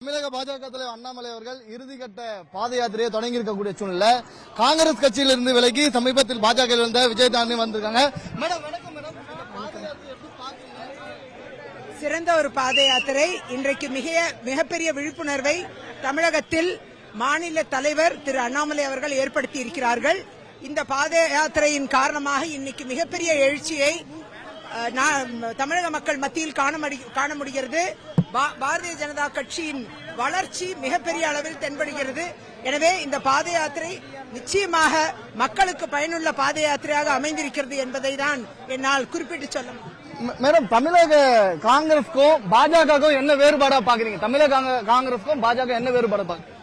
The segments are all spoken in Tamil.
தமிழக பாஜக தலைவர் அண்ணாமலை அவர்கள் இறுதிக்கட்ட பாத யாத்திரையை தொடங்கி இருக்கக்கூடிய சூழ்நிலை காங்கிரஸ் கட்சியிலிருந்து விலகி சமீபத்தில் பாஜக இருந்த விஜய் தாண்டி வந்திருக்காங்க. மேடம் வணக்கம் மேடம். சிறந்த ஒரு பாத யாத்திரை. இன்றைக்கு மிகப்பெரிய விழிப்புணர்வை தமிழகத்தில் மாநில தலைவர் திரு அண்ணாமலை அவர்கள் ஏற்படுத்தி இருக்கிறார்கள். இந்த பாத யாத்திரையின் காரணமாக இன்னைக்கு மிகப்பெரிய எழுச்சியை தமிழக மக்கள் மத்தியில் காண முடிகிறது. பாரதிய ஜனதா கட்சியின் வளர்ச்சி மிகப்பெரிய அளவில் தென்படுகிறது. எனவே இந்த பாத யாத்திரை நிச்சயமாக மக்களுக்கு பயனுள்ள பாத யாத்திரையாக அமைந்திருக்கிறது என்பதை தான் என்னால் குறிப்பிட்டு சொல்ல முடியும். மேடம், தமிழக காங்கிரஸ்க்கும் பாஜகவுக்கும் என்ன வேறுபாடா பாக்குறீங்க? தமிழக காங்கிரஸ்க்கும் பாஜக என்ன வேறுபாடா பாக்குறீங்க?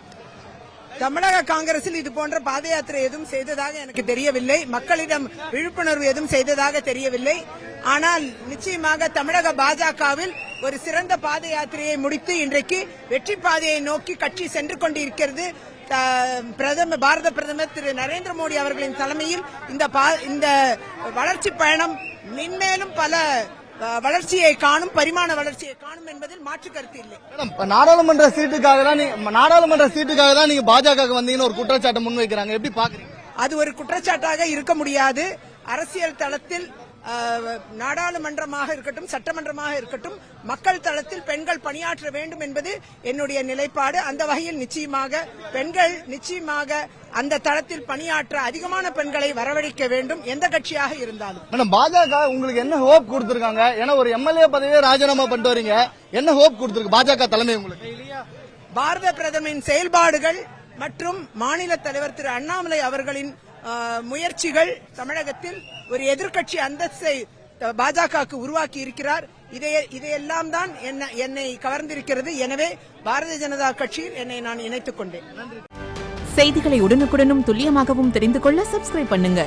தமிழக காங்கிரசில் இது போன்ற பாத யாத்திரை எதுவும் செய்ததாக எனக்கு தெரியவில்லை. மக்களிடம் விழிப்புணர்வு எதுவும் செய்ததாக தெரியவில்லை. ஆனால் நிச்சயமாக தமிழக பாஜகவில் ஒரு சிறந்த பாத யாத்திரையை முடித்து இன்றைக்கு வெற்றி பாதையை நோக்கி கட்சி சென்று கொண்டிருக்கிறது. பாரத பிரதமர் திரு நரேந்திர மோடி அவர்களின் தலைமையில் இந்த வளர்ச்சி பயணம் மென்மேலும் பல வளர்ச்சியை காணும், பரிமாண வளர்ச்சியை காணும் என்பதில் மாற்று கருத்து இல்லை. நாடாளுமன்ற சீட்டுக்காக தான் நீங்க பாஜக வந்தீங்கன்னு ஒரு குற்றச்சாட்டை முன்வைக்கிறாங்க. எப்படி பாக்குறீங்க? அது ஒரு குற்றச்சாட்டாக இருக்க முடியாது. அரசியல் தளத்தில் நாடாளுமன்றமாக இருக்கட்டும், சட்டமன்றமாக இருக்கட்டும், மக்கள் தளத்தில் பெண்கள் பணியாற்ற வேண்டும் என்பது என்னுடைய நிலைப்பாடு. அந்த வகையில் பெண்கள் நிச்சயமாக அந்த தளத்தில் பணியாற்ற அதிகமான பெண்களை வரவழைக்க வேண்டும், எந்த கட்சியாக இருந்தாலும். பாஜக உங்களுக்கு என்ன ஹோப் கொடுத்திருக்காங்க? ஏன்னா ஒரு எம்எல்ஏ பதவியை ராஜினாமா பண்ணிட்டு வரீங்க, என்ன ஹோப் கொடுத்திருக்கு பாஜக தலைமை உங்களுக்கு? பாரத பிரதமரின் செயல்பாடுகள் மற்றும் மாநில தலைவர் திரு அண்ணாமலை அவர்களின் முயற்சிகள் தமிழகத்தில் ஒரு எதிர்க்கட்சி அந்தஸ்தை பாஜகவுக்கு உருவாக்கி இருக்கிறார். இதையெல்லாம் தான் என்னை கவர்ந்திருக்கிறது. எனவே பாரதிய ஜனதா கட்சியில் என்னை நான் இணைத்துக் கொண்டேன். செய்திகளை உடனுக்குடனும் துல்லியமாகவும் தெரிந்து கொள்ள சப்ஸ்கிரைப் பண்ணுங்க.